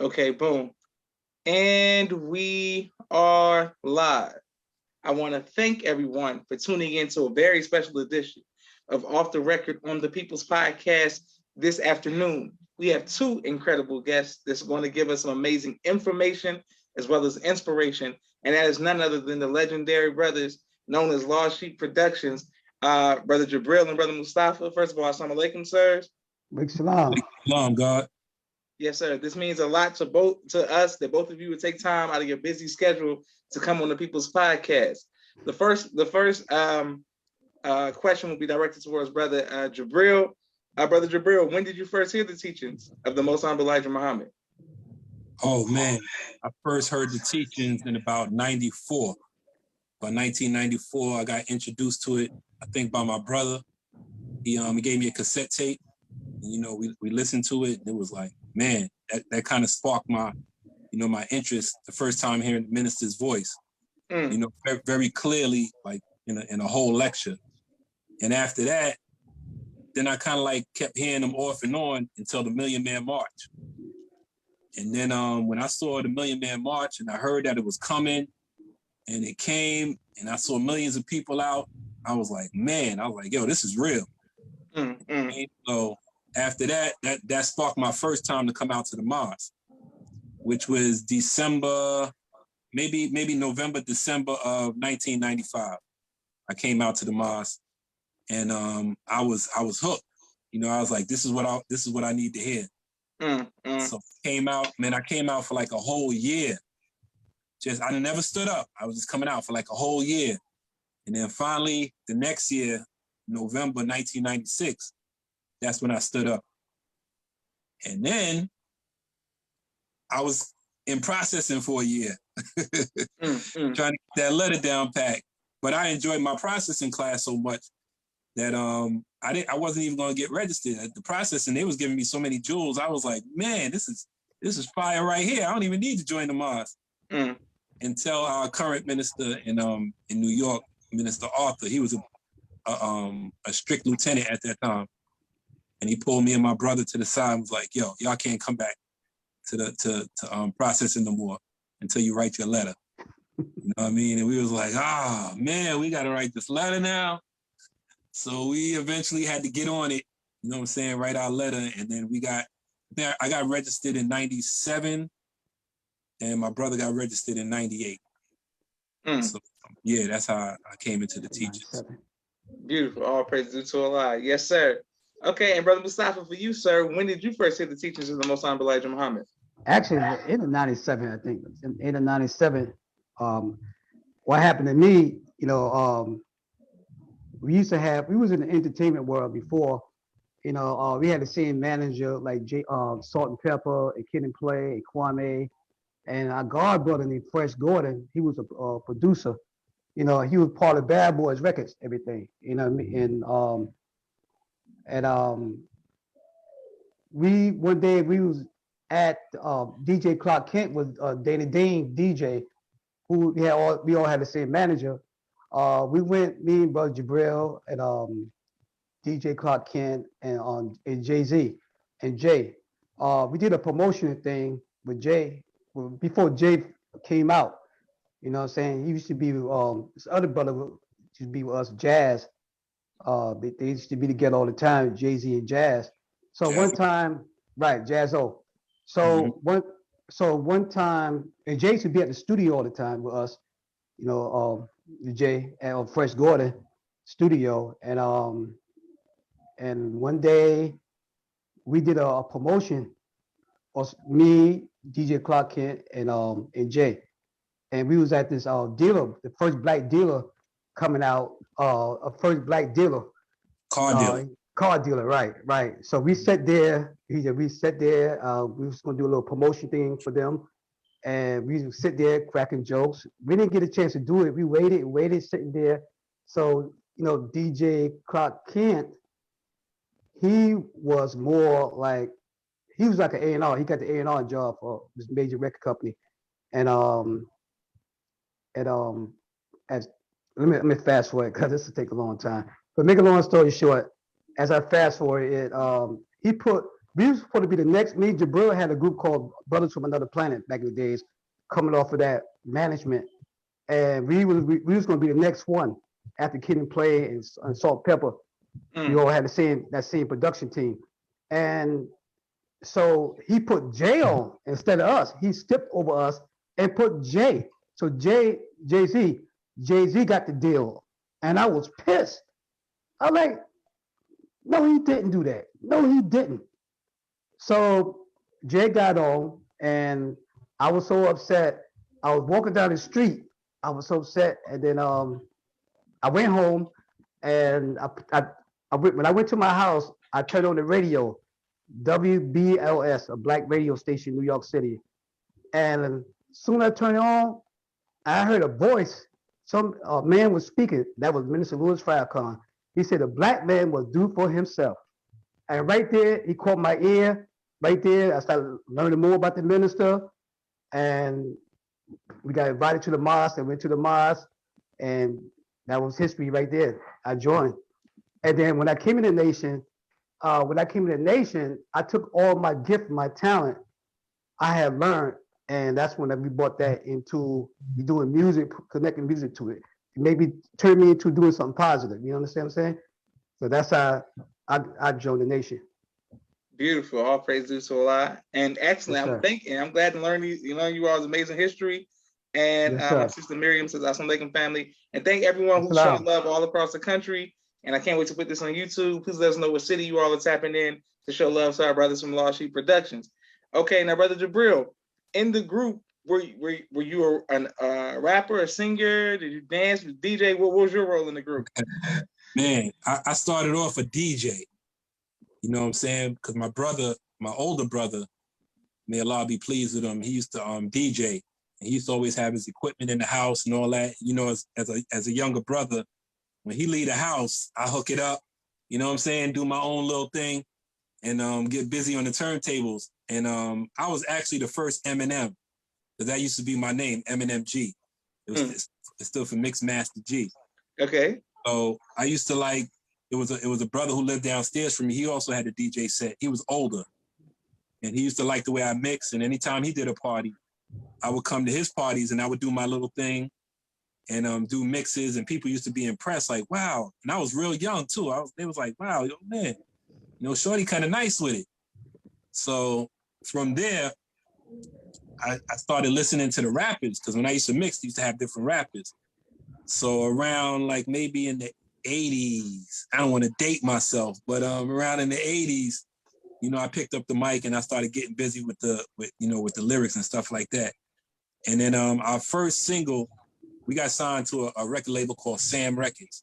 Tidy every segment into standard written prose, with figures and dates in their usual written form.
Okay, boom. And we are live. I want to thank everyone for tuning in to a very special edition of Off the Record on the People's Podcast this afternoon. We have two incredible guests that's going to give us some amazing information as well as inspiration, and that is none other than the legendary brothers known as Lost Sheep Productions, Brother Jabril and Brother Mustafa. First of all, assalamu alaikum, sirs. Big salam. Salam, God. Yes, sir. This means a lot to us that both of you would take time out of your busy schedule to come on the People's Podcast. The first question will be directed towards Brother Jabril. Brother Jabril, when did you first hear the teachings of the Most Honorable Elijah Muhammad? Oh man, I first heard the teachings in about 94. By 1994, I got introduced to it, I think by my brother. He gave me a cassette tape. And, we listened to it, and it was like, man, that kind of sparked my interest the first time hearing the minister's voice. Very, very clearly, like in a whole lecture. And after that, then I kind of like kept hearing them off and on until the Million Man March. And then when I saw the Million Man March and I heard that it was coming and it came and I saw millions of people out, I was like, yo, this is real. And so after that sparked my first time to come out to the mosque, which was December, maybe November, December of 1995. I came out to the mosque and I was hooked. I was like, this is what I need to hear. So I came out for like a whole year. I never stood up. I was just coming out for like a whole year. And then finally, the next year, November 1996, that's when I stood up. And then I was in processing for a year, trying to get that letter down packed. But I enjoyed my processing class so much that I wasn't even going to get registered at the processing. They was giving me so many jewels. I was like, man, this is fire right here. I don't even need to join the mosque. Until our current minister in New York, Minister Arthur, he was a strict lieutenant at that time, and he pulled me and my brother to the side and was like, yo, y'all can't come back to processing no more until you write your letter. You know what I mean? And we was like, man, we got to write this letter now. So we eventually had to get on it, you know what I'm saying, write our letter. And then I got registered in 97 and my brother got registered in 98. So yeah, that's how I came into the teachings. Beautiful. All praise due to Allah. Yes, sir. Okay, and Brother Mustafa, for you, sir, when did you first hear the teachings of the Most Honorable Elijah Muhammad? Actually, in 97, I think, in 97, what happened to me, we was in the entertainment world before, we had the same manager like Salt and Pepper and Kid and Play and Kwame, and our god brother named Fresh Gordon, he was a producer. He was part of Bad Boys Records, everything, we one day we was at DJ Clark Kent with Danny Dean DJ, who we all had the same manager. We went, me and Brother Jabril and DJ Clark Kent and Jay-Z and Jay. We did a promotion thing with Jay before Jay came out. You know what I'm saying? He used to be this other brother used to be with us, Jazz. They used to be together all the time, Jay-Z and Jazz. So Jazz. One time, right, Jazzo. So one time, and Jay used to be at the studio all the time with us, Jay and Fresh Gordon studio, and one day we did a promotion, me, DJ Clark Kent, and Jay, and we was at this dealer, the first black dealer coming out, a first black dealer, car dealer, right. So we sat there. We was gonna do a little promotion thing for them, and we would sit there cracking jokes. We didn't get a chance to do it. We waited, sitting there. So DJ Clark Kent, he was more like he was like an A&R. He got the A&R job for this major record company, and as let me fast forward because this will take a long time. But make a long story short, as I fast forward it, he put we was supposed to be the next. Me and Jabril had a group called Brothers from Another Planet back in the days, coming off of that management, and we was going to be the next one after Kid and Play and Salt Pepper. We all had that same production team, and so he put Jay on instead of us. He skipped over us and put Jay. So Jay-Z got the deal, and I was pissed. I was like, no, he didn't do that. No, he didn't. So Jay got on, and I was so upset. I was walking down the street. I was so upset, and then I went home, and when I went to my house, I turned on the radio, WBLS, a black radio station, New York City, and soon as I turned it on, I heard a voice. Some man was speaking. That was Minister Louis Farrakhan. He said a black man was due for himself. And right there, he caught my ear. Right there, I started learning more about the minister. And we got invited to the mosque and went to the mosque. And that was history right there. I joined. And then when I came in the nation, I took all my gift, my talent I had learned. And that's when we brought that into doing music, connecting music to it. Maybe turn me into doing something positive. You understand what I'm saying? So that's how I joined the nation. Beautiful. All praise due to Allah. And excellent. Yes, I'm glad to learn you all's amazing history. And yes, my sister Miriam says, Assalamu alaikum family. And thank everyone who's showing love all across the country. And I can't wait to put this on YouTube. Please let us know what city you all are tapping in to show love to our brothers from Lost Sheep Productions. Okay, now, Brother Jabril, in the group, were you a rapper, a singer? Did you dance, DJ? What was your role in the group? Man, I started off a DJ. You know what I'm saying? Because my older brother, may Allah be pleased with him, he used to DJ. And he used to always have his equipment in the house and all that. You know, as a younger brother, when he leave the house, I hook it up, you know what I'm saying? Do my own little thing and get busy on the turntables. And I was actually the first Eminem, because that used to be my name, Eminem G. It's still for Mixed Master G. Okay. So I used to it was a brother who lived downstairs from me. He also had a DJ set. He was older. And he used to like the way I mix. And anytime he did a party, I would come to his parties and I would do my little thing and do mixes. And people used to be impressed, like, wow. And I was real young too. They was like, wow, man, Shorty kind of nice with it. So from there, I started listening to the rappers, because when I used to mix, they used to have different rappers. So around maybe in the 80s, I don't want to date myself, but around in the 80s, I picked up the mic and I started getting busy with the lyrics and stuff like that. And then our first single, we got signed to a record label called Sam Records,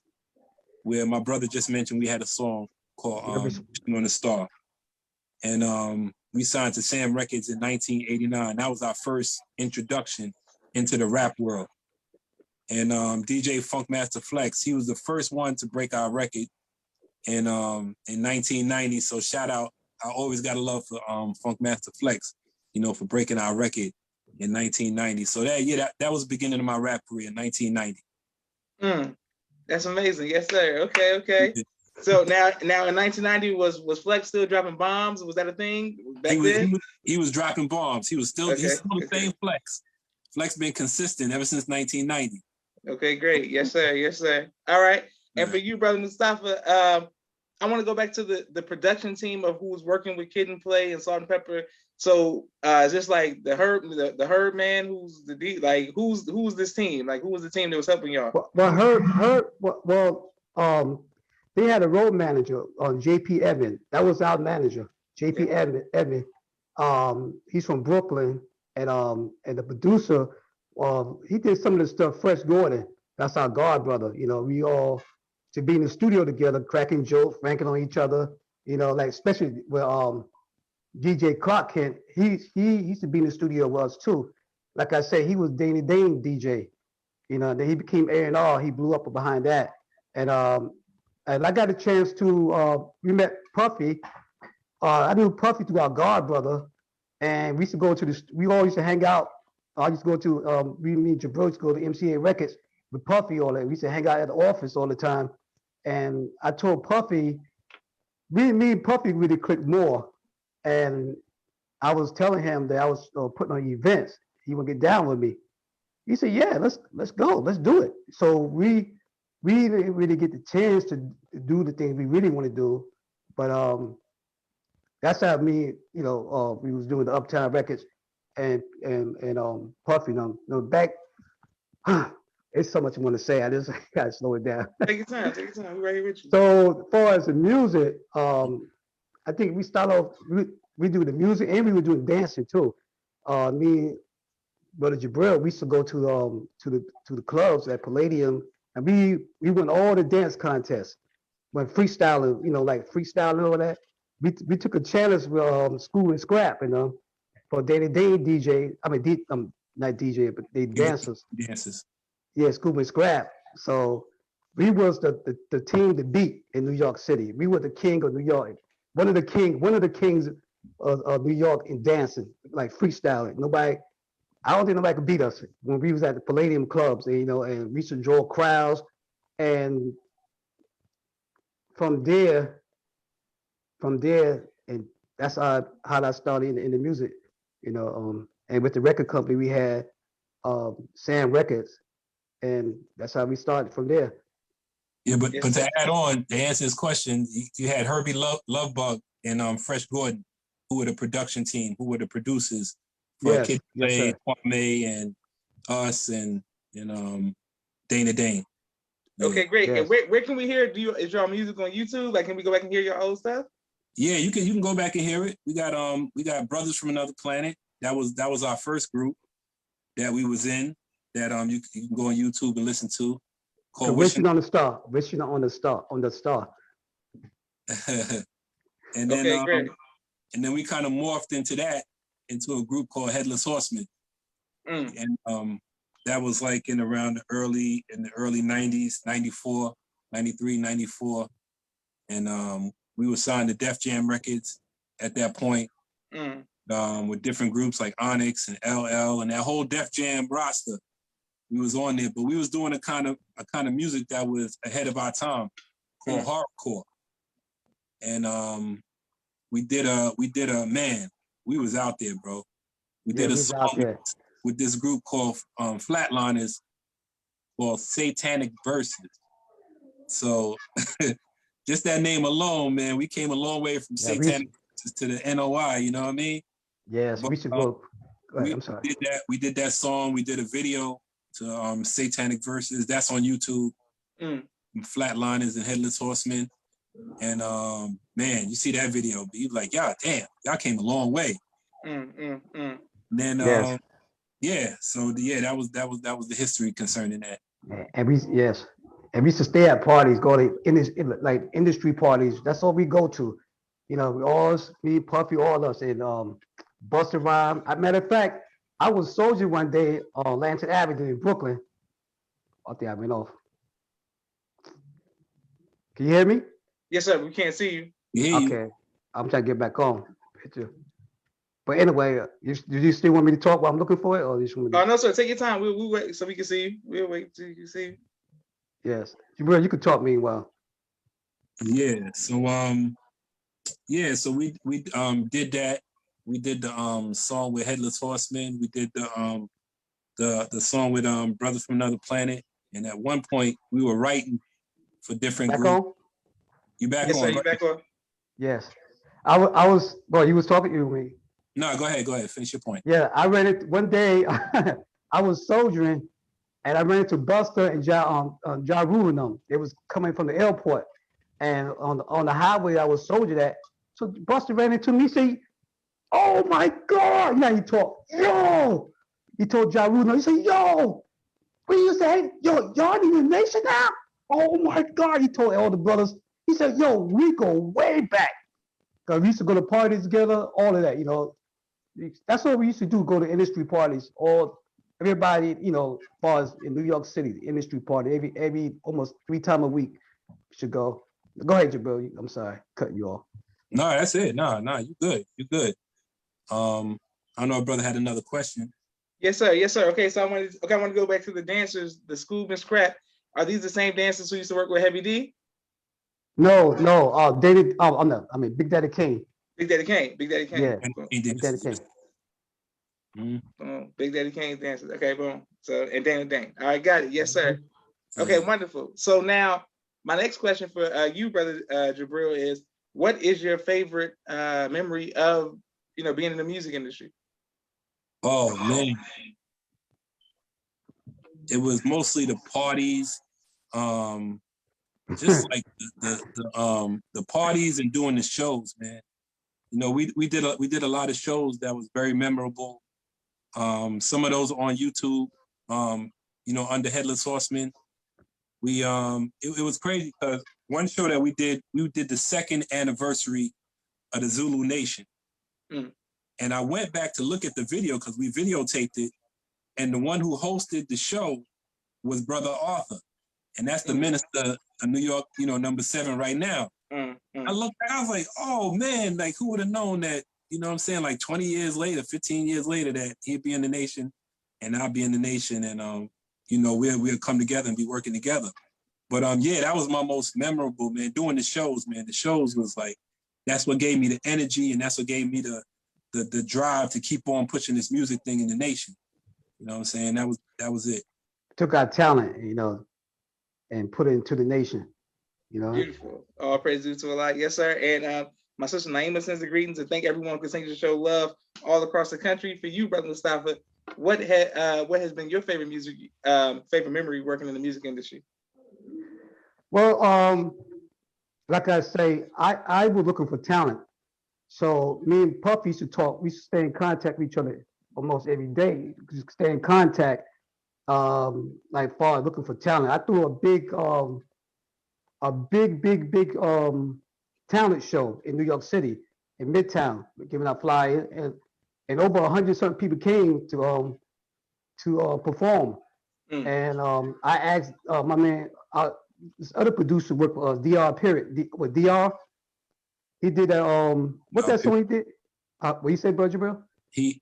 where my brother just mentioned we had a song called On the Star. And we signed to Sam Records in 1989. That was our first introduction into the rap world. And DJ Funkmaster Flex, he was the first one to break our record in 1990. So shout out, I always got a love for Funkmaster Flex, for breaking our record in 1990. So that was the beginning of my rap career in 1990. That's amazing. Yes, sir. Okay. So now in 1990, was Flex still dropping bombs? Was that a thing back then? He was dropping bombs. He's still the same Flex. Flex been consistent ever since 1990. Okay, great. Yes, sir. All right. And for you, Brother Mustafa, I want to go back to the production team of who was working with Kid and Play and Salt and Pepper. So is this like the Herb man? Who's who's this team? Like, who was the team that was helping y'all? Well, Herb. They had a road manager on JP Evan. That was our manager, JP Evan. He's from Brooklyn, and the producer, he did some of the stuff. Fresh Gordon, that's our god brother. We all to be in the studio together, cracking jokes, ranking on each other. Especially with DJ Clark Kent. He used to be in the studio with us too. Like I said, he was Danny Dane DJ. Then he became A&R. He blew up behind that, and I got a chance to, we met Puffy. I knew Puffy through our god brother, and we used to go we all used to hang out. I used to go to, me and Jabril used to go to MCA Records with Puffy all that. We used to hang out at the office all the time. And I told Puffy, me and Puffy really clicked more And I was telling him that I was putting on events. He would get down with me. He said, "Yeah, let's go, let's do it." So we didn't really get the chance to do the things we really want to do, but that's how me, we was doing the Uptown Records and Puffy. Back, it's so much I want to say. I just gotta slow it down. Take your time. Take your time. We're right here with you. So as far as the music, I think we start off. We do the music and we were doing dancing too. Me, brother Jabril, we used to go to the clubs at Palladium, and we won all the dance contests. When freestyling, like freestyling and all that. We took a challenge with School and Scrap, for day DJ. I mean, not DJ, but they dancers. Dances. Yeah, School and Scrap. So we was the team to beat in New York City. We were the king of New York. One of the kings of New York in dancing, like freestyling. I don't think nobody could beat us when we was at the Palladium clubs, and we used to draw crowds. And from there, and that's how I started in the music, and with the record company we had Sam Records, and that's how we started from there. Yeah, but to add on, to answer his question, you had Herbie Lovebug and Fresh Gordon, who were the production team, who were the producers for Kid Play, Kwame, and us, and Dana Dane. Yeah. Okay, great. Yes. And where can we hear it? Is your music on YouTube? Like, can we go back and hear your old stuff? Yeah, you can go back and hear it. We got Brothers from Another Planet. That was our first group that we was in. That you can go on YouTube and listen to. Called Wishing on the Star. Wishing on the Star. And then great. And then we kind of morphed into a group called Headless Horseman. And that was like in the early 90s, 94, 93, 94. And we were signed to Def Jam Records at that point, with different groups like Onyx and LL and that whole Def Jam roster. We was on there, but we was doing a kind of music that was ahead of our time, called hardcore. And we did a man, we was out there, bro. We did a song with this group called Flatliners, called Satanic Verses. So just that name alone, man, we came a long way from Satanic Verses to the NOI, you know what I mean? Yes, we should go. I'm sorry. We did that song, we did a video to Satanic Verses. That's on YouTube. Flatliners and Headless Horsemen. And man, you see that video, you like, y'all, damn, y'all came a long way. And then so that was the history concerning that. And we used to stay at parties, go to like industry parties. That's all we go to. Me, Puffy, all us, and Busta Rhymes. As a matter of fact, I was soldier one day on Lantern Avenue in Brooklyn. I think I went off. Can you hear me? Yes, sir. We can't see you. Okay. I'm trying to get back on. But anyway, do you still want me to talk while I'm looking for it? Or you just want me to... no, sir. Take your time. We'll wait so we can see you. We'll wait till you can see you. Yes. You can talk meanwhile. Yeah. So we did that. We did the song with Headless Horsemen. We did the song with Brothers from Another Planet. And at one point we were writing for different groups. On? You back yes, on? Sir, right? you back on? Yes. I was. Well, you was talking to me. No, go ahead. Finish your point. Yeah, I ran it one day. I was soldiering, and I ran into Buster and Ja Rule and them. They was coming from the airport, and on the highway I was soldiering at. So Buster ran into me. He said, "Oh my God!" He talked. Yo, he told Ja Rule. He said, "Yo, what you say? Yo, y'all need a nation now." Oh my God! He told all the brothers. He said, "Yo, we go way back, cause we used to go to parties together. All of that, That's what we used to do. Go to industry parties. Everybody, as far as in New York City, the industry party. Every almost 3 times a week, should go. Go ahead, Jabril. I'm sorry, cutting you off. No, that's it. No, you good. You good. I know our brother had another question. Yes, sir. Okay, so I want to go back to the dancers, the Scoob and Scrap. Are these the same dancers who used to work with Heavy D? No. David. Big Daddy Kane. Big Daddy Kane. Big Daddy Kane. Yeah. Boom. Big Daddy Kane. Mm-hmm. Big Daddy Kane dances. Okay, boom. So and Dang. All right, got it. Yes, sir. Mm-hmm. Okay, wonderful. So now my next question for you, brother Jabril, is what is your favorite memory of being in the music industry? Oh man, it was mostly the parties, just like the parties and doing the shows, man. We did a lot of shows that was very memorable. Some of those are on YouTube. Under Headless Horseman. It was crazy because one show that we did the second anniversary of the Zulu Nation. Mm. And I went back to look at the video because we videotaped it. And the one who hosted the show was Brother Arthur. And that's the minister of New York, number 7 right now. I looked back, I was like, oh man, like who would have known that, what I'm saying, like 20 years later, 15 years later, that he'd be in the nation and I'll be in the nation and we'll come together and be working together. But yeah, that was my most memorable, man, doing the shows, man. The shows was like, that's what gave me the energy and that's what gave me the drive to keep on pushing this music thing in the nation. You know what I'm saying? That was it. Took our talent, and put it into the nation. Beautiful. All praise due to Allah. Yes, sir. And my sister Naima sends the greetings and thank everyone who continues to show love all across the country. For you, Brother Mustafa, what has been your favorite favorite memory working in the music industry? Well, like I say, I was looking for talent. So me and Puff used to talk. We used to stay in contact with each other almost every day. Just stay in contact, like far as looking for talent. I threw a big talent show in New York City, in Midtown, giving out flyers, and over 100-something people came to perform. And I asked my man, this other producer worked for us, DR Period, with DR. He did that. What's that song he did? What you say, Brother Jabril? He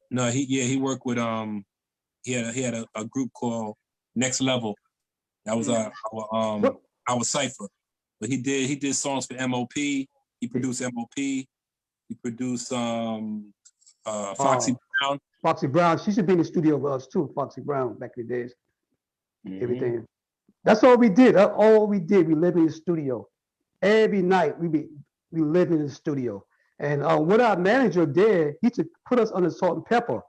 worked with he had a group called Next Level. That was our cipher. But he did songs for MOP. He produced MOP. He produced Foxy Brown. Foxy Brown. She should be in the studio with us too. Foxy Brown back in the days. Everything. That's all we did. That's all we did. We lived in the studio. Every night we lived in the studio. And what our manager did, he to put us under Salt and Pepper.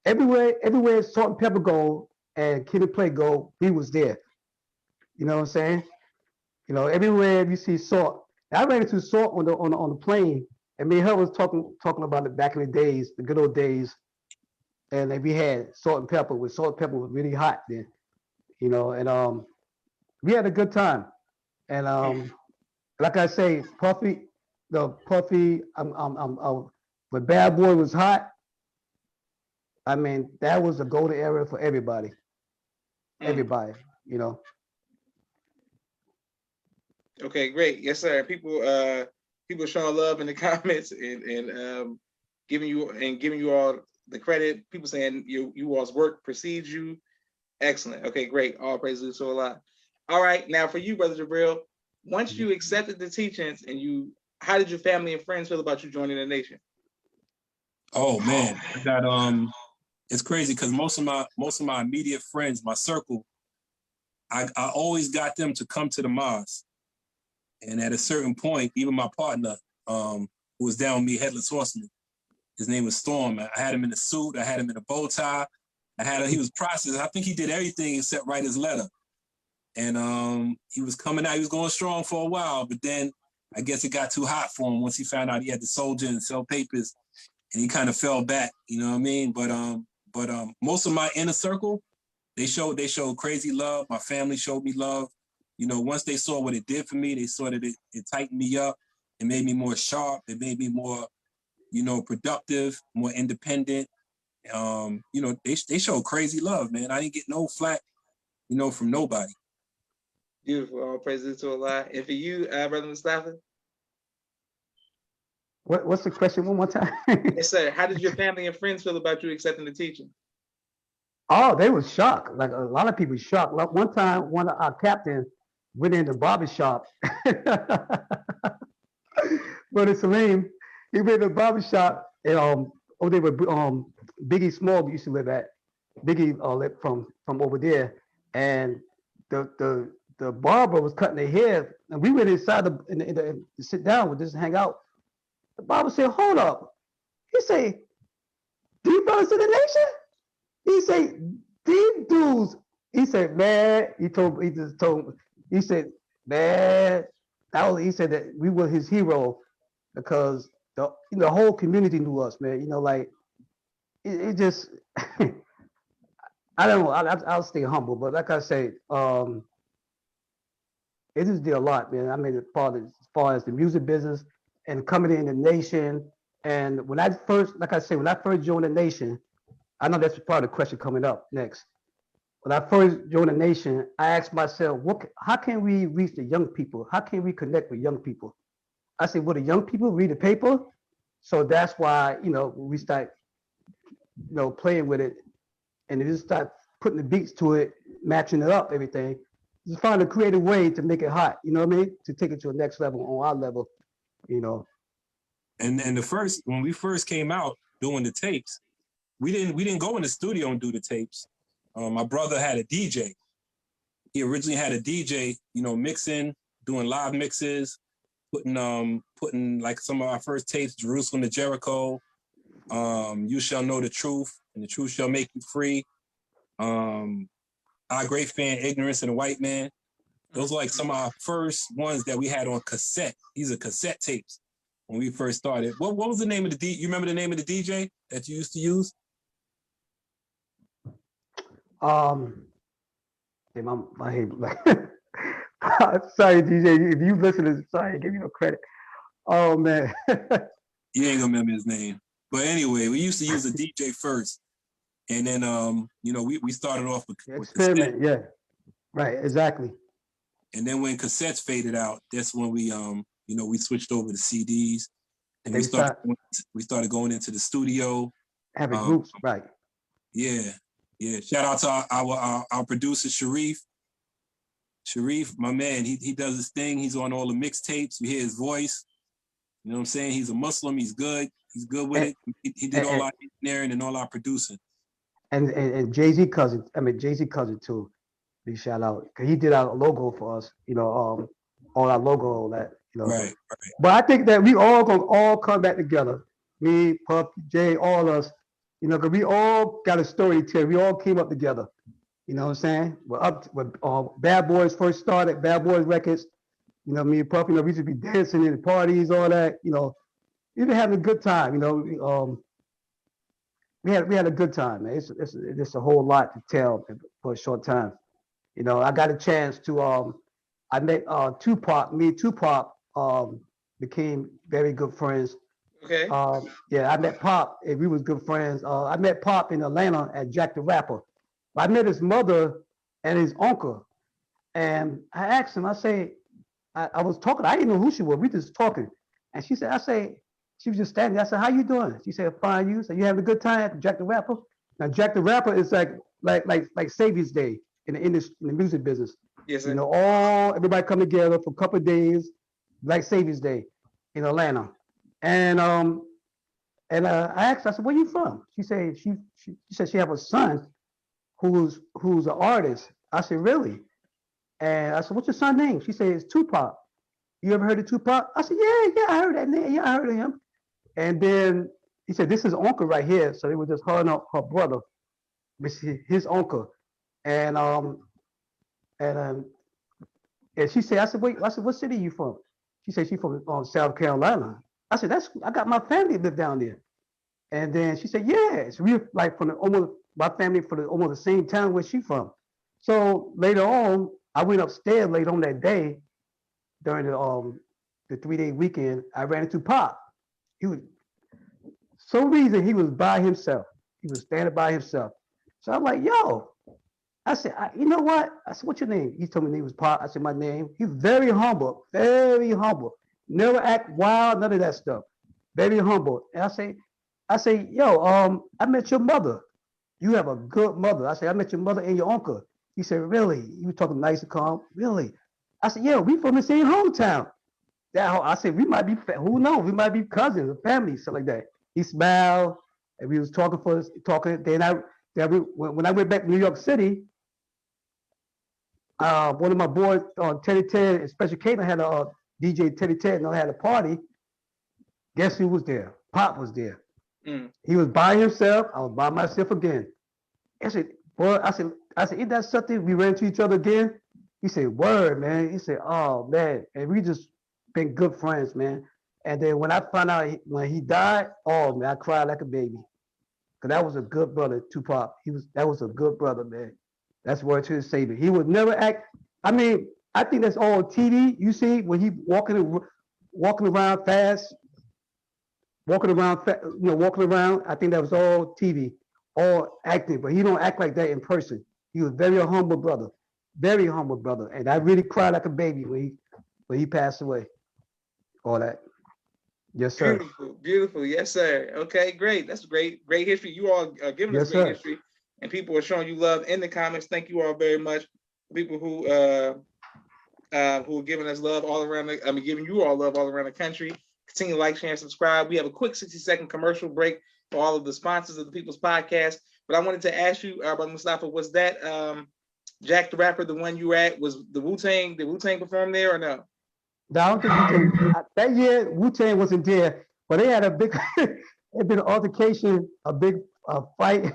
Everywhere Salt and Pepper go and Kid and Play go, we was there. You know what I'm saying? Everywhere you see Salt. I ran into Salt on the plane, and me and her was talking about it back in the days, the good old days. And then we had Salt and Pepper. When Salt and Pepper was really hot then, and we had a good time. And like I say, Puffy, when Bad Boy was hot, I mean, that was the golden era for everybody. Everybody. Okay, great. Yes, sir. People showing love in the comments and giving you all the credit. People saying you all's work precedes you. Excellent. Okay, great. All praises to Allah. All right, now for you, Brother Jabril, once you accepted the teachings how did your family and friends feel about you joining the nation? Oh man, I got it's crazy because most of my immediate friends, my circle, I always got them to come to the mosque. And at a certain point, even my partner, who was down with me, Headless Horseman, his name was Storm. I had him in a suit. I had him in a bow tie. He was processing. I think he did everything except write his letter. And he was coming out. He was going strong for a while, but then I guess it got too hot for him once he found out he had to soldier and sell papers, and he kind of fell back. You know what I mean? But most of my inner circle, they showed crazy love. My family showed me love. Once they saw what it did for me, they saw that it tightened me up. It made me more sharp. It made me more, productive, more independent. They showed crazy love, man. I didn't get no flack, from nobody. Beautiful. All praises to Allah. And for you, Brother Mustafa? What's the question one more time? Yes, sir. How did your family and friends feel about you accepting the teaching? Oh, they were shocked. Like a lot of people shocked. Like one time, one of our captains went in the barber shop. Brother Salim, he went to the barber shop and over there where Biggie Small used to live at. Biggie lived from over there, and the barber was cutting their hair, and we went inside to sit down with this hang out. The barber said, "Hold up," he said, "These brothers in the nation?" He said, "These dudes." He said, "Man," he just told, he said, "Man," he said that we were his hero because the whole community knew us, man. Like it just, I don't know. I'll stay humble, but like I say, it just did a lot, man. I mean, as far as the music business and coming in the nation, and when I first, like I say, when I first joined the nation, I know that's part of the question coming up next. When I first joined the nation, I asked myself, how can we reach the young people? How can we connect with young people? I said, will the young people read the paper? So that's why, we start, playing with it, and just start putting the beats to it, matching it up, everything. Just find a creative way to make it hot, you know what I mean? To take it to the next level on our level, you know. And when we first came out doing the tapes, we didn't go in the studio and do the tapes. My brother had a DJ. He originally had a DJ, mixing, doing live mixes, putting like some of our first tapes, Jerusalem to Jericho, You Shall Know the Truth, and the Truth Shall Make You Free. Our Great Fan, Ignorance and the White Man. Those are like some of our first ones that we had on cassette. These are cassette tapes when we first started. What was the name of the DJ? You remember the name of the DJ that you used to use? Hey, my head, like, sorry, DJ, if you listen to this, sorry, give you no credit. Oh man. You ain't gonna remember his name. But anyway, we used to use a DJ first. And then, we started off with experiment, yeah. Right, exactly. And then when cassettes faded out, that's when we switched over to CDs, and we started going into the studio, having groups, right? Yeah. Shout out to our producer Sharif. Sharif, my man, he does his thing. He's on all the mixtapes. We hear his voice. You know what I'm saying? He's a Muslim. He's good. He's good with it. He did all our engineering and all our producing. And Jay-Z cousin too. Big shout out, because he did our logo for us, all our logo, all that, Right. But I think that we all gonna come back together. Me, Puff, Jay, all us, because we all got a story to tell. We all came up together. You know what I'm saying? When Bad Boys first started, Bad Boys Records, me and Puff, we used to be dancing in the parties, all that, we been having a good time, we had a good time, man. It's a whole lot to tell for a short time. I got a chance to I met Tupac. Me and Tupac became very good friends. Okay. Yeah, I met Pop and we was good friends. I met Pop in Atlanta at Jack the Rapper. I met his mother and his uncle. And I asked him, I say, I was talking, I didn't know who she was. We just talking. And she said, she was just standing there. I said, how you doing? She said, fine, you. So you having a good time at Jack the Rapper? Now Jack the Rapper is like Savior's Day in the music business. Yes, sir. Everybody come together for a couple of days, like Savior's Day in Atlanta. And I asked her, I said, where you from? She said she have a son who's an artist. I said, really? And I said, what's your son's name? She said, it's Tupac. You ever heard of Tupac? I said, yeah, I heard that name. Yeah, I heard of him. And then he said, this is uncle right here. So it was just her and her brother, his uncle. And she said, I said, wait, what city are you from? She said, she's from South Carolina. I said, I got my family live down there. And then she said, yeah, it's real, like my family from almost the same town where she from. So later on, I went upstairs later on that day during the 3-day weekend. I ran into Pop. Some reason he was by himself. He was standing by himself. So I'm like, yo. I said, you know what? I said, what's your name? He told me his name was Pop. I said, my name. He's very humble, very humble. Never act wild, none of that stuff. Very humble. And I say, yo, I met your mother. You have a good mother. I said, I met your mother and your uncle. He said, really? You were talking nice and calm? Really? I said, yeah, we from the same hometown. I said, we might be, who knows? We might be cousins, family, something like that. He smiled, and we was talking. When I went back to New York City, one of my boys, Teddy Ted, and Special K, had a DJ Teddy Ted, and I had a party. Guess who was there? Pop was there. Mm. He was by himself. I was by myself again. I said, boy, I said, isn't that something? We ran into each other again. He said, word, man. He said, oh man, and we just been good friends, man. And then when I found out when he died, oh man, I cried like a baby. Cause that was a good brother, Tupac. That was a good brother, man. That's word to his savior. He would never act. I mean, I think that's all on TV. You see when he walking around fast, walking around. I think that was all TV, all acting. But he don't act like that in person. He was very humble brother, and I really cried like a baby when he passed away. All that. Yes, sir. Beautiful, beautiful. Yes, sir. Okay, great. That's great. Great history. You all are giving us Yes, great sir. history, and people are showing you love in the comments. Thank you all very much. People who are giving us love all around. Giving you all love all around the country. Continue to like, share, and subscribe. We have a quick 60-second commercial break for all of the sponsors of the People's Podcast. But I wanted to ask you, Brother Mustafa, was that Jack the Rapper the one you were at? Was the Wu-Tang? Did Wu-Tang perform there or no? No, I don't think Wu-Tang. That year, Wu-Tang wasn't there, but they had a big, had been an altercation, a big fight.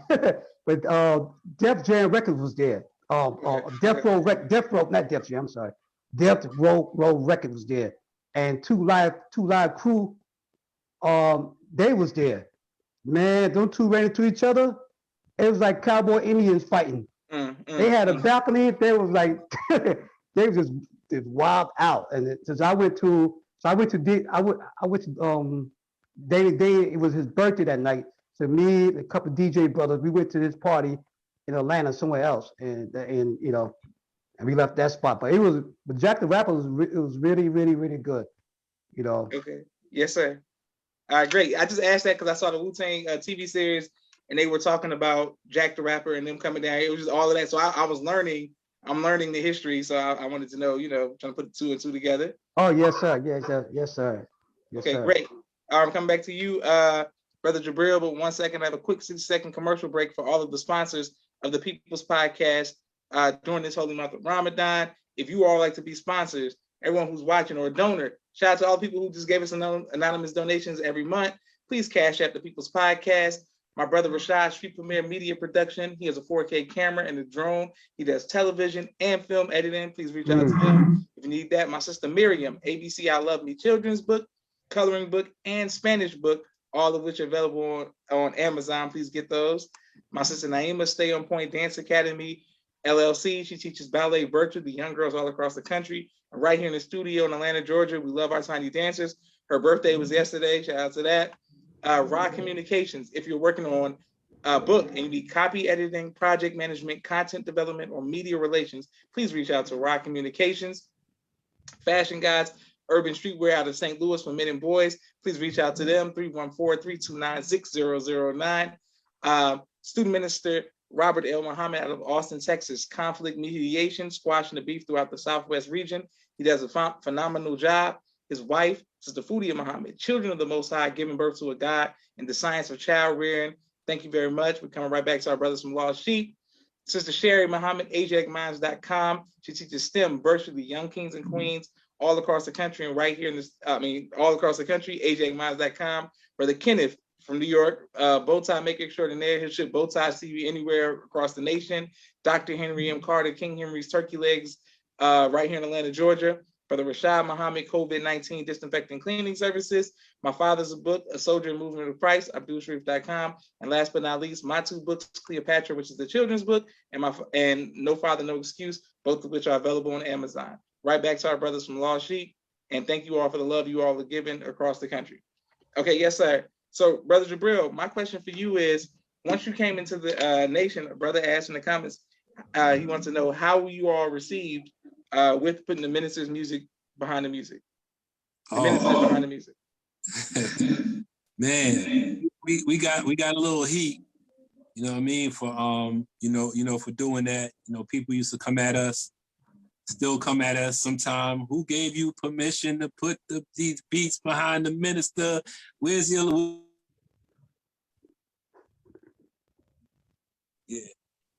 But Def Jam Records was there. Death Row, not Def Jam. I'm sorry, Death Row Records was there, and two live crew. They was there. Man, those two ran into each other. It was like cowboy Indians fighting. They had a balcony. They was like, they was just wild out. And since I went to it was his birthday that night. So me, a couple of DJ brothers, we went to this party in Atlanta somewhere else, and we left that spot. But Jack the Rapper was really, really, really good. Okay. Yes, sir. All right, great. I just asked that because I saw the Wu-Tang TV series, and they were talking about Jack the Rapper and them coming down. It was just all of that. So I was learning. I'm learning the history. So I wanted to know, trying to put 2 and 2 together. Oh yes, sir. Yes, sir. Yes, sir. Yes, okay, sir. Great. I'm coming back to you, Brother Jabril. But 1 second, I have a quick 60-second commercial break for all of the sponsors of the People's Podcast during this holy month of Ramadan. If you all like to be sponsors, everyone who's watching or a donor, shout out to all the people who just gave us anonymous donations every month. Please cash out the People's Podcast. My brother Rashad, Street Premier Media Production. He has a 4K camera and a drone. He does television and film editing. Please reach out to him if you need that. My sister Miriam, ABC I Love Me children's book, coloring book, and Spanish book, all of which are available on Amazon. Please get those. My sister Naima, Stay on Point Dance Academy, LLC. She teaches ballet virtually to young girls all across the country. And right here in the studio in Atlanta, Georgia, we love our tiny dancers. Her birthday was yesterday. Shout out to that. Raw Communications. If you're working on a book and you need copy editing, project management, content development, or media relations, please reach out to Raw Communications. Fashion Guides, Urban Streetwear out of St. Louis for men and boys. Please reach out to them, 314-329-6009. Student Minister Robert L. Muhammad out of Austin, Texas. Conflict mediation, squashing the beef throughout the Southwest region. He does a phenomenal job. His wife, Sister Fudia Muhammad, Children of the Most High, giving birth to a God in the science of child rearing. Thank you very much. We're coming right back to our brothers from Lost Sheep. Sister Sherry Muhammad, AsiaticMinds.com. She teaches STEM virtually young kings and queens all across the country and right here in this, all across the country, AsiaticMinds.com. Brother Kenneth from New York, bow tie maker extraordinaire. He'll ship bow ties to you anywhere across the nation. Dr. Henry M. Carter, King Henry's Turkey Legs, right here in Atlanta, Georgia. Brother Rashad Muhammad, COVID-19 Disinfecting Cleaning Services. My Father's Book, A Soldier in Movement of Christ, AbdulSharif.com. And last but not least, my 2 books, Cleopatra, which is the children's book, and No Father, No Excuse, both of which are available on Amazon. Right back to our brothers from Lost Sheep. And thank you all for the love you all are giving across the country. Okay, yes, sir. So, Brother Jabril, my question for you is, once you came into the nation, a brother asked in the comments, he wants to know how you all received with putting the minister's music behind the music. The ministers behind the music. Man, we got a little heat, you know what I mean, for for doing that. People used to come at us still come at us sometime. Who gave you permission to put these beats behind the minister? Where's your... Yeah.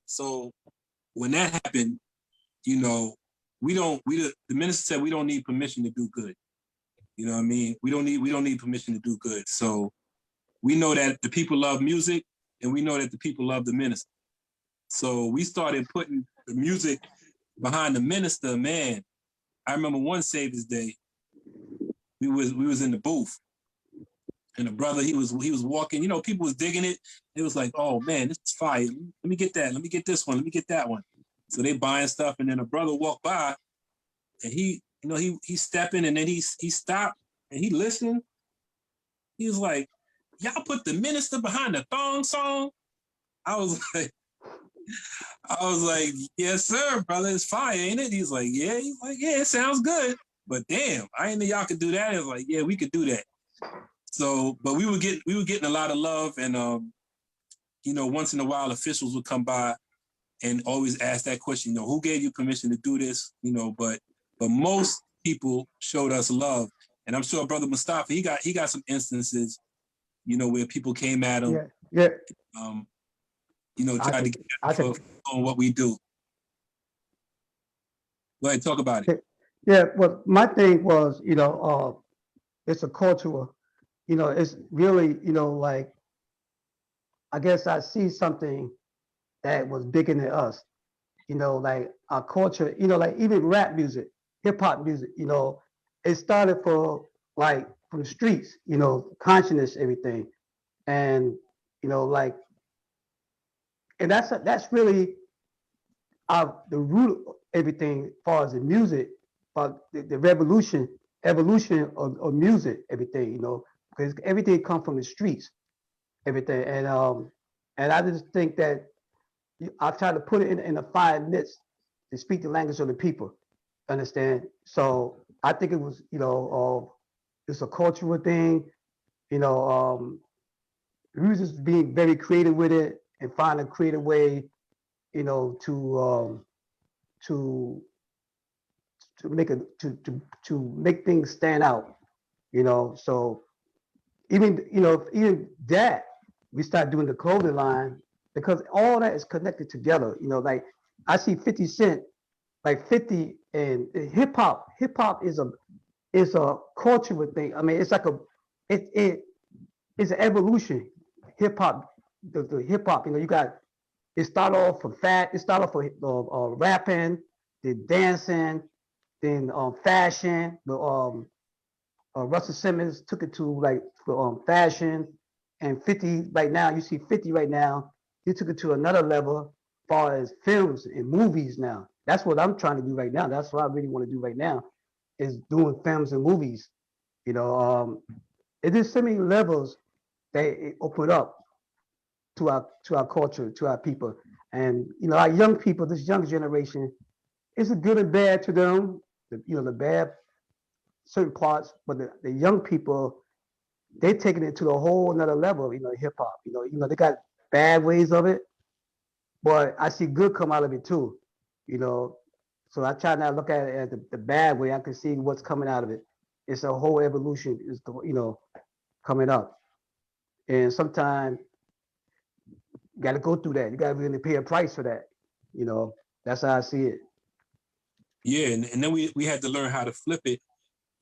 So when that happened, you know, the minister said we don't need permission to do good. You know what I mean? We don't need permission to do good. So we know that the people love music, and we know that the people love the minister. So we started putting the music behind the minister. Man, I remember one Savior's Day, we was in the booth, and the brother, he was walking, you know, people was digging it. It was like, oh man, this is fire. Let me get that. Let me get this one. Let me get that one. So they buying stuff, and then a brother walked by, and he stepping, and then he stopped, and he listened. He was like, y'all put the minister behind the thong song? I was like, yes, sir, brother, it's fire, ain't it? He's like, yeah. He's like, yeah, it sounds good. But damn, I didn't know y'all could do that. It was like, yeah, we could do that. So, but we were getting a lot of love, and you know, once in a while officials would come by and always ask that question, you know, who gave you permission to do this? You know, but most people showed us love. And I'm sure Brother Mustafa, he got some instances, you know, where people came at him, Yeah. you know, tried to get at him for what we do. Go ahead, talk about it. Yeah, well, my thing was, you know, it's a cultural, you know, it's really, you know, like, I guess I see something that was bigger than us, you know, like our culture, you know, like even rap music, hip hop music, you know, it started from the streets, you know, consciousness, everything. And, you know, like, and that's really the root of everything as far as the music, but the evolution of music, everything, you know, because everything comes from the streets, everything. And I just think that I try to put it in a 5 minutes to speak the language of the people, understand? So I think it was, you know, it's a cultural thing, you know, we was just being very creative with it and find a creative way, you know, to to make things stand out, you know. So even that we start doing the clothing line because all that is connected together. You know, like I see 50 Cent, like 50 and hip hop. Hip hop is a cultural thing. I mean, it's like it's an evolution. Hip hop, the hip hop. You know, it start off for fat. It start off for rapping, then dancing, then fashion. Russell Simmons took it to like fashion, and 50 right now. You see 50 right now. He took it to another level, as far as films and movies now. That's what I'm trying to do right now. That's what I really want to do right now, is doing films and movies. You know, it is so many levels that it open up to our culture, to our people, and you know, our young people, this young generation, it's a good and bad to them. You know, the bad certain parts, but the young people, they're taking it to a whole another level, you know, hip hop. You know, they got bad ways of it, but I see good come out of it too, you know. So I try not to look at it as the bad way. I can see what's coming out of it. It's a whole evolution, is you know, coming up. And sometimes you got to go through that. You got to really pay a price for that. You know, that's how I see it. Yeah, and then we had to learn how to flip it,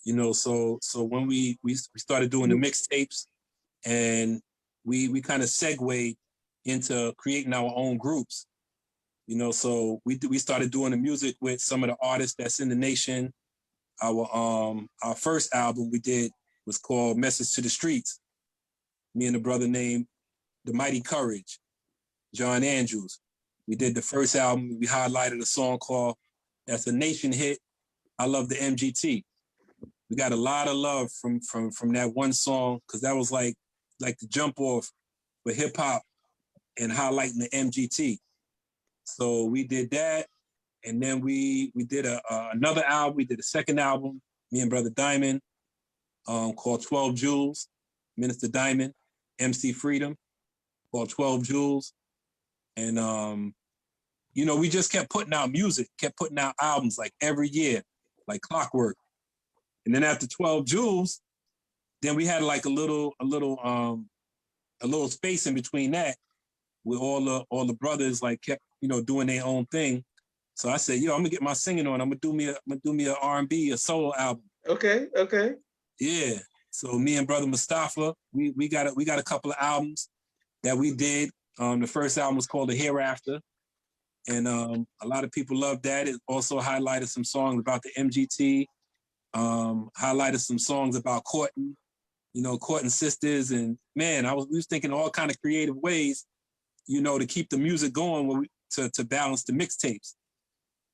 you know. So when we started doing the mixtapes, and we kind of segued into creating our own groups, you know. So we started doing the music with some of the artists that's in the nation. Our first album we did was called Message to the Streets. Me and a brother named The Mighty Courage, John Andrews. We did the first album. We highlighted a song called, that's a nation hit, I Love the MGT. We got a lot of love from that one song, because that was like the jump off for hip hop and highlighting the MGT. So we did that, and then we did another album. We did a second album, me and Brother Diamond, called 12 Jewels, Minister Diamond, MC Freedom, called 12 Jewels. And you know, we just kept putting out music, kept putting out albums like every year, like clockwork. And then after 12 Jewels, then we had like a little space in between that, where all the brothers like kept, you know, doing their own thing. So I said, yo, I'm gonna get my singing on. I'm gonna do me a R&B, a solo album. Okay. Yeah. So me and brother Mustafa, we got a couple of albums that we did. The first album was called The Hereafter, and a lot of people loved that. It also highlighted some songs about the MGT, highlighted some songs about courting, you know, courting sisters, and man, we was thinking all kind of creative ways, you know, to keep the music going to balance the mixtapes.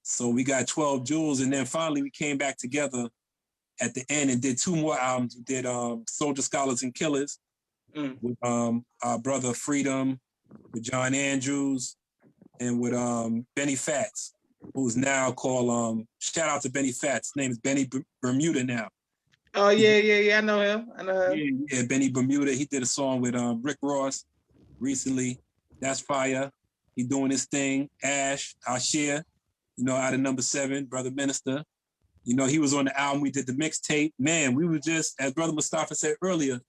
So we got 12 Jewels, and then finally we came back together at the end and did 2 more albums. We did Soldier, Scholars, and Killers with our brother Freedom, with John Andrews, and with Benny Fats, who's now called, shout out to Benny Fats. His name is Benny Bermuda now. Oh, yeah. I know him. Yeah, Benny Bermuda. He did a song with Rick Ross recently. That's fire. He doing his thing. Ash, Ashir, you know, out of Number 7, Brother Minister. You know, he was on the album. We did the mixtape. Man, we were just, as Brother Mustafa said earlier,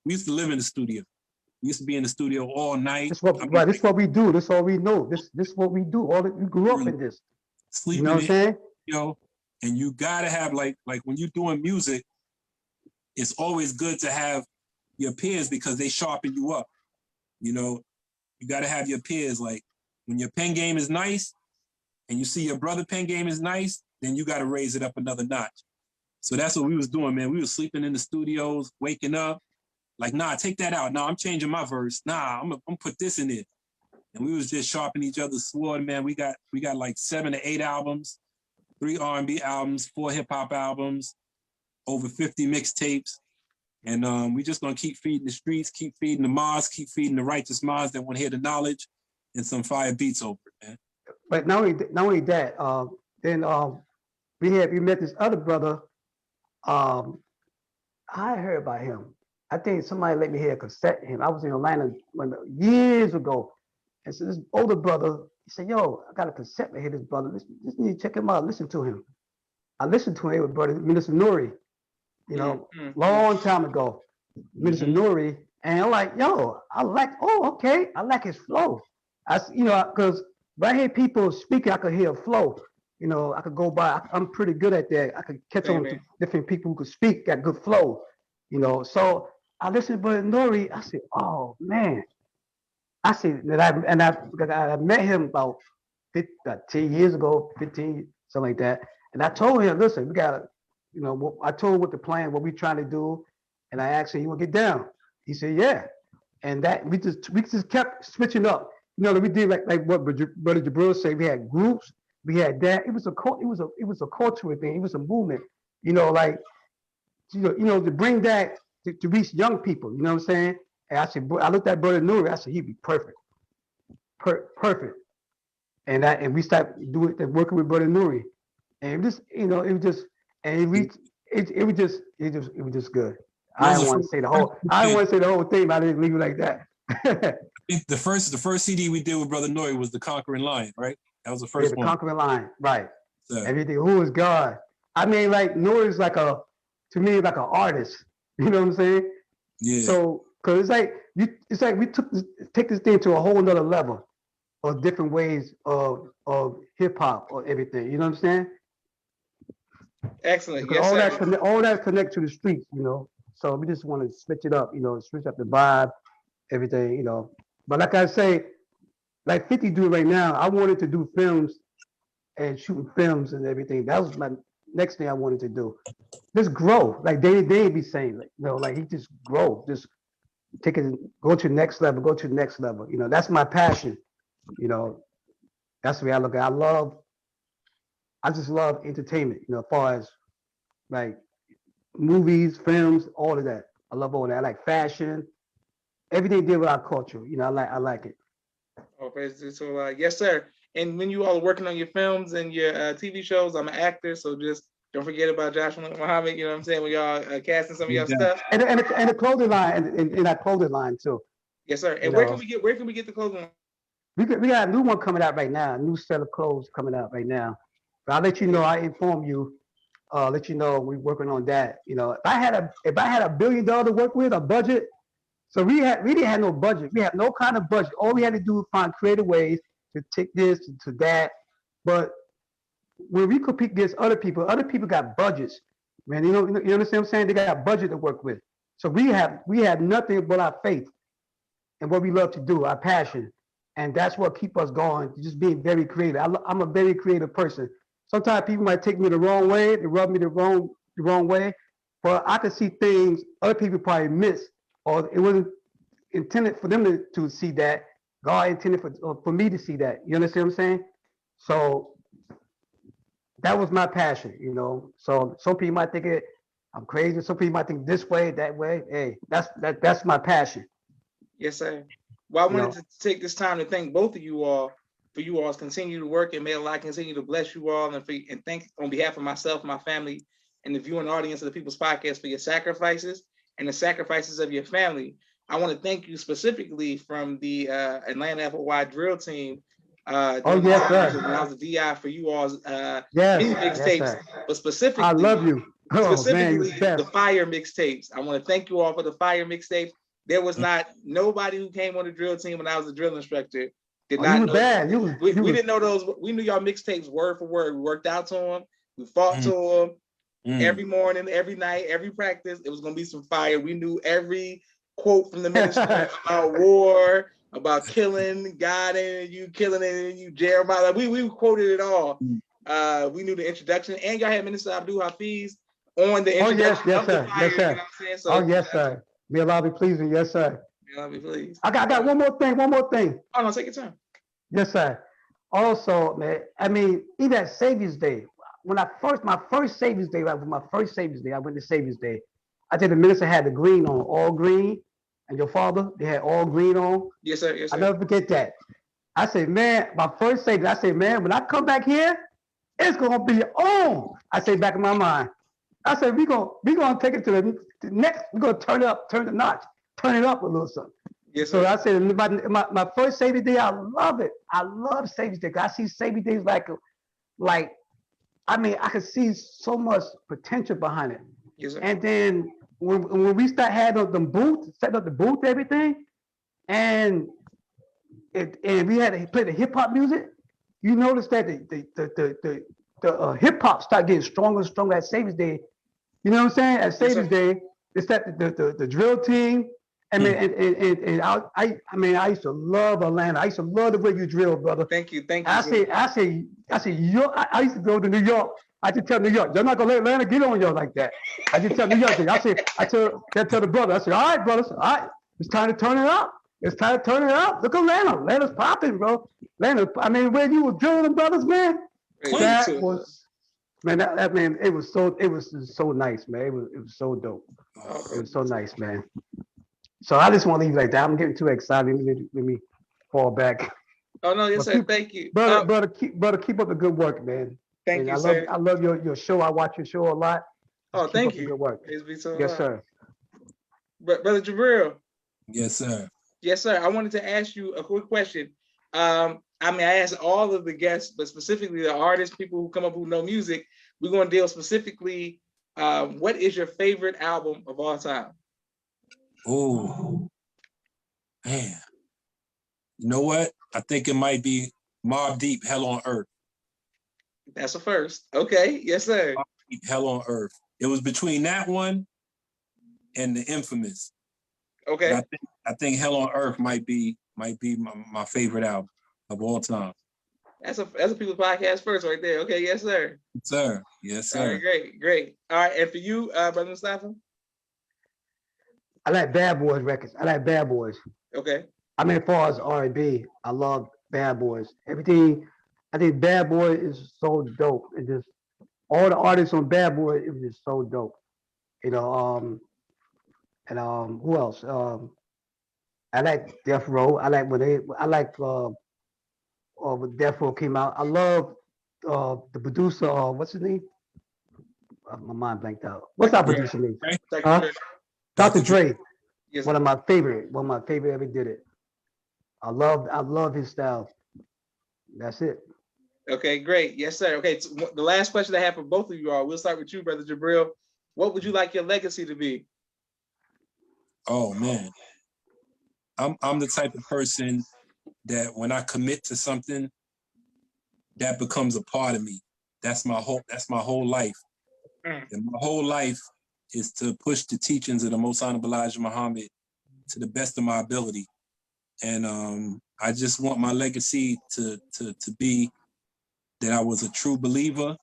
we used to live in the studio. We used to be in the studio all night. This is what we do. This is all we know. This is what we do. We grew up in this. Sleeping, you know what I'm saying? You know, and you gotta have like when you're doing music, it's always good to have your peers because they sharpen you up. You know, you gotta have your peers. Like when your pen game is nice and you see your brother pen game is nice, then you gotta raise it up another notch. So that's what we was doing, man. We was sleeping in the studios, waking up, like, nah, take that out. Nah, I'm changing my verse. Nah, I'm gonna put this in it. And we was just sharpening each other's sword, man. We got like 7 to 8 albums, 3 R&B albums, 4 hip hop albums, over 50 mixtapes. And we just gonna keep feeding the streets, keep feeding the mosques, keep feeding the righteous minds that want to hear the knowledge, and some fire beats over it, man. But not only that, then we met this other brother. I heard about him. I think somebody let me hear a cassette of him. I was in Atlanta years ago. And so this older brother, he said, yo, I got a cassette to hear this brother. Just need to check him out, listen to him. I listened to him with brother Minister Nuri, you know, long time ago. Minister Nuri. And I'm like, yo, I like his flow. You know, because when I hear people speaking, I could hear a flow. You know, I could go by, I'm pretty good at that. I could catch on to different people who could speak, got good flow. You know, so I listened to Brother Nuri. I said, oh man. I said that I met him about 10 years ago, 15, something like that. And I told him, listen, we got, you know, I told him what the plan, what we trying to do. And I asked him, you want to get down? He said, yeah. And that we just kept switching up. You know, we did like what Brother Jabril said. We had groups, we had that. It was a cultural thing. It was a movement. You know, like you know, to bring that to reach young people. You know what I'm saying? And I said, I looked at Brother Nuri. I said, he'd be perfect, perfect. And we started working with Brother Nuri, and this, you know, it was just, and it was just good. I don't want to say the whole thing, but I didn't leave it like that. I think the first CD we did with Brother Nuri was The Conquering Lion, right? That was the first one. The Conquering Lion, right? So, everything. Who is God? I mean, like Nuri is to me, like an artist. You know what I'm saying? Yeah. So, cause it's like we take this thing to a whole nother level of different ways of hip hop or everything. You know what I'm saying? Excellent. Yes, all that connect to the streets. You know. So we just want to switch it up. You know, switch up the vibe, everything. You know. But like I say, like 50 do right now. I wanted to do films and shooting films and everything. That was my next thing I wanted to do. Just grow, like they be saying, like, you know, like he just grow, just take it, go to the next level, go to the next level. You know, that's my passion. You know, that's the way I look at it. I just love entertainment. You know, as far as like movies, films, all of that. I love all that. I like fashion, everything to do with our culture. You know, I like it. Oh, so yes, sir. And when you all are working on your films and your TV shows, I'm an actor, so just don't forget about Joshua Muhammad. You know what I'm saying? When y'all casting some of your stuff. And the clothing line, and that clothing line too. Yes, sir. And where can we get the clothing line? We got a new one coming out right now, a new set of clothes coming out right now. But I'll let you know, I inform you, let you know we're working on that. You know, if I had $1 billion to work with, a budget, so we didn't have no budget. We had no kind of budget. All we had to do was find creative ways to take this to that. But when we compete against other people got budgets. Man, you understand what I'm saying? They got budget to work with. So we have nothing but our faith and what we love to do, our passion. And that's what keep us going, just being very creative. I'm a very creative person. Sometimes people might take me the wrong way, they rub me the wrong way, but I can see things other people probably miss, or it wasn't intended for them to see that. God intended for me to see that. You understand what I'm saying? So that was my passion, you know. So some people might think I'm crazy. Some people might think this way, that way. Hey, that's my passion. Yes, sir. Well, I wanted to take this time to thank both of you all for you all's continue to work, and may Allah continue to bless you all, and thank on behalf of myself, my family, and the viewing audience of the People's Podcast for your sacrifices and the sacrifices of your family. I want to thank you specifically from the Atlanta FOI drill team. Yes, sir. When I was the DI for you all's mixtapes, yes, but specifically, I love you. Specifically, the fire mixtapes. I want to thank you all for the fire mixtapes. There was not nobody who came on the drill team when I was a drill instructor did not know. Bad. We didn't know those. We knew y'all mixtapes word for word. We worked out to them. We fought to them every morning, every night, every practice. It was gonna be some fire. We knew every quote from the ministry about war, about killing God and you, killing it and you, Jeremiah. Like we quoted it all. We knew the introduction, and y'all had Minister Abdul Hafiz on the introduction of the fire. You know what I'm saying? So, yes, sir. May Allah be pleasing, yes, sir. May Allah be pleased. I got one more thing. Oh no, take your time. Yes, sir. Also, man, I mean, even at Savior's Day, my first Savior's Day, I went to Savior's Day. I think the minister had the green on, all green, and your father, they had all green on. Yes, sir. Yes, sir. I'll never forget that. I said, man, my first Savior, I said, man, when I come back here, it's gonna be on. I say back in my mind. I said, we gonna take it to the next, we're gonna turn the notch, turn it up a little something. Yes, so I said, my first Savior Day, I love it. I love Savior Day. I see Savior Days like, I mean, I could see so much potential behind it. Yes, sir. And then when we start having the booth, set up the booth, everything, and we had to play the hip hop music, you notice that the hip hop start getting stronger and stronger at Savior's Day. You know what I'm saying? At Savior's Day, it's that the drill team. I mean, and I used to love Atlanta. I used to love the way you drill, brother. Thank you. I used to go to New York. I just tell New York, they're not gonna let Atlanta get on y'all like that. I just tell New York, I tell the brother, I say, all right, brothers, all right, it's time to turn it up. It's time to turn it up. Look at Atlanta. Atlanta's popping, bro. Atlanta, I mean, when you were drilling them brothers, man, that was, man, it was so nice, man. It was so dope. It was so nice, man. So I just want to leave like that. I'm getting too excited. Let me fall back. Oh no, yes, sir. Thank you, brother. Keep up the good work, man. Thank you, sir. I love your show. I watch your show a lot. Oh, thank you. Good work. Yes, sir. Brother Jabril. Yes, sir. Yes, sir. I wanted to ask you a quick question. I mean, I asked all of the guests, but specifically the artists, people who come up who know music. We're going to deal specifically. What is your favorite album of all time? Oh, man. You know what? I think it might be Mobb Deep, Hell on Earth. That's a first. Okay. Yes, sir. Mobb Deep, Hell on Earth. It was between that one and the Infamous. Okay. I think Hell on Earth might be my favorite album of all time. That's a People's Podcast first right there. Okay. Yes, sir. Yes, sir. Yes, sir. All right, great. All right. And for you, Brother Mustafa? I like Bad Boys records. I like Bad Boys. Okay. I mean, as far as R&B, I love Bad Boys. Everything, I think Bad Boy is so dope. It just, all the artists on Bad Boy, it was just so dope. You know, who else? I like Death Row. I like when Death Row came out. I love the producer, what's his name? My mind blanked out. What's our producer name? Dr. Dre. Yes, one of my favorite ever did it. I love his style. That's it. Okay, great. Yes, sir. Okay, so the last question I have for both of you all, we'll start with you, Brother Jabril. What would you like your legacy to be? Oh man, I'm the type of person that when I commit to something, that becomes a part of me. That's my whole life. Mm. And my whole life is to push the teachings of the Most Honorable Elijah Muhammad to the best of my ability. And I just want my legacy to be that I was a true believer,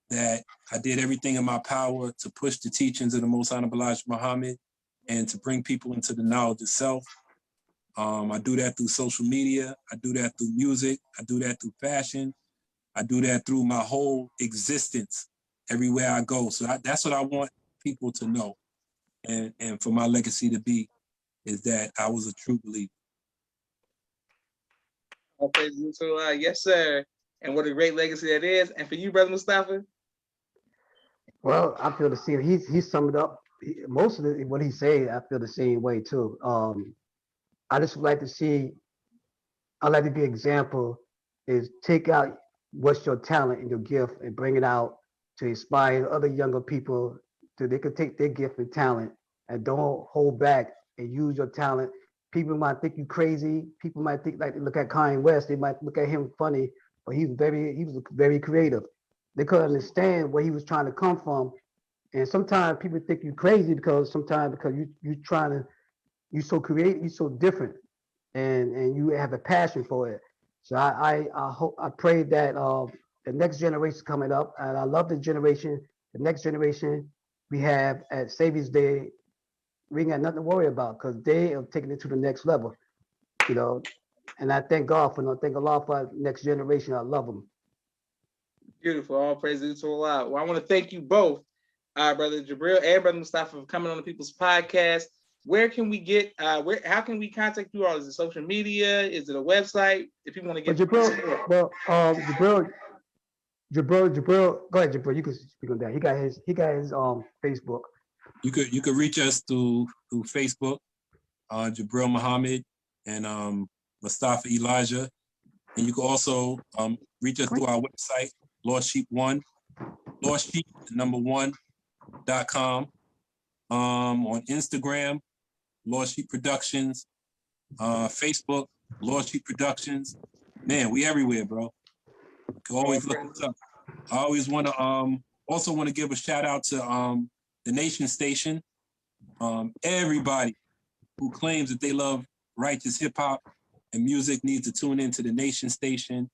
that I did everything in my power to push the teachings of the Most Honorable Elijah Muhammad and to bring people into the knowledge of self. I do that through social media. I do that through music. I do that through fashion. I do that through my whole existence everywhere I go. So that's what I want people to know. And for my legacy to be is that I was a true believer. Okay, so yes, sir. And what a great legacy that is. And for you, Brother Mustafa? Well, I feel the same. He summed up most of what he said. I feel the same way too. I just like to see. I like to be an example. Is take out what's your talent and your gift and bring it out to inspire other younger people so they can take their gift and talent and don't hold back and use your talent. People might think you crazy. People might think like they look at Kanye West. They might look at him funny, but he was very creative. They couldn't understand where he was trying to come from. And sometimes people think you crazy because you trying to you so creative, you so different, and you have a passion for it. So I hope I pray that the next generation coming up, and I love the next generation we have at Savior's Day, we ain't got nothing to worry about because they are taking it to the next level, you know. And I thank God for them. I thank Allah for our next generation. I love them. Beautiful. All praises to Allah. Well, I want to thank you both, Brother Jabril and Brother Mustafa, for coming on the People's Podcast. Where can we get? How can we contact you all? Is it social media? Is it a website? If people want to But get Jabril, go ahead, Jabril. You can speak on that. He got his Facebook. You could reach us through Facebook, Jabril Muhammad and Mustafa Elijah. And you can also reach us through our website, Lost Sheep One, LostSheep1.com. On Instagram, Lost Sheep Productions, Facebook, Lost Sheep Productions. Man, we everywhere, bro. You can always look us up. I always want to also want to give a shout out to the Nation Station. Everybody who claims that they love righteous hip hop and music needs to tune into the Nation Station,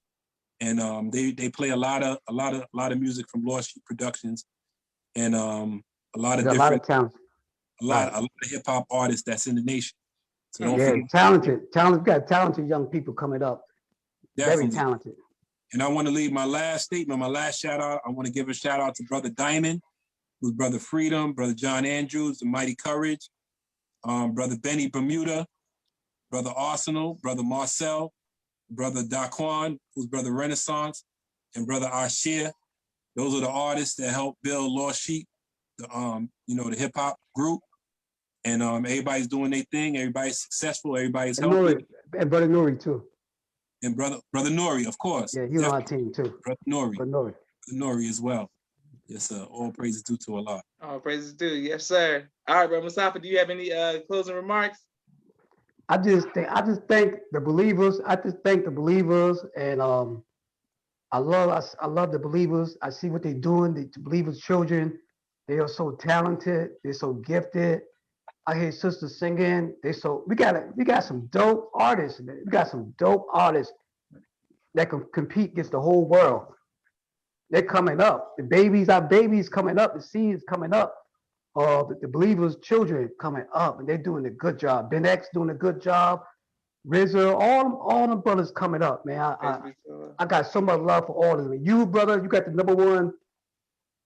and they play a lot of music from Lost Sheep Productions, and a lot of Got a lot of talent. a lot of hip hop artists that's in the nation. So don't Yeah, forget, got talented young people coming up. definitely. Very talented. And I want to leave my last statement, my last shout out. I want to give a shout out to Brother Diamond, who's Brother Freedom, Brother John Andrews, the Mighty Courage, Brother Benny Bermuda, Brother Arsenal, Brother Marcel, Brother Daquan, who's Brother Renaissance, and Brother Ashir. Those are the artists that helped build Lost Sheep, the the hip hop group. And everybody's doing their thing. Everybody's successful. Everybody's helping. And Brother Nuri too. And brother Nori, of course. Yeah, he's on our team too. Brother Nori. Brother Nori as well. Yes, sir. All praises due to Allah. all praises due. Yes, sir. All right, Brother Mustafa, do you have any closing remarks? I just thank the believers. And I love the believers. I see what they're doing. The believers' children, they are so talented. They're so gifted. I hear sisters singing. We got some dope artists. We got some dope artists that can compete against the whole world. They're coming up. Our babies coming up. The seeds coming up. The believers' children coming up, and they're doing a good job. Ben X doing a good job. RZA, all them brothers coming up, man. I got so much love for all of them. You, brother, you got the #1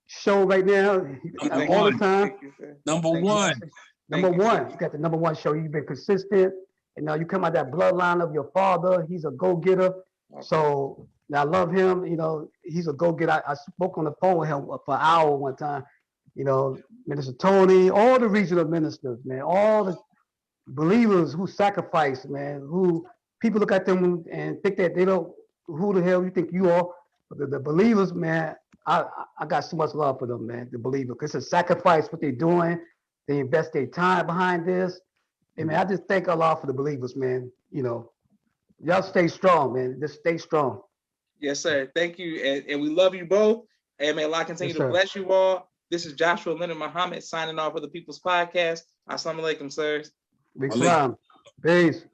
show right now, all the time. Number one. Number one. You got the #1 show. You've been consistent, and now you come out that bloodline of your father. He's a go-getter. Okay. So I love him. He's a go-getter. I spoke on the phone with him for an hour one time. Minister Tony, all the regional ministers, man, all the believers who sacrifice, man, who people look at them and think that they don't, who the hell you think you are? But the believers, man, I got so much love for them, man, the believers. It's a sacrifice what they're doing. They invest their time behind this. And man, I just thank Allah for the believers, man. You know, y'all stay strong, man. Just stay strong. Yes, sir. Thank you. And we love you both. And may Allah continue Yes, to sir. bless you all. This is Joshua Leonard Muhammad signing off for the People's Podcast. Assalamu alaikum, sirs. Big Alaikum. salam. Peace.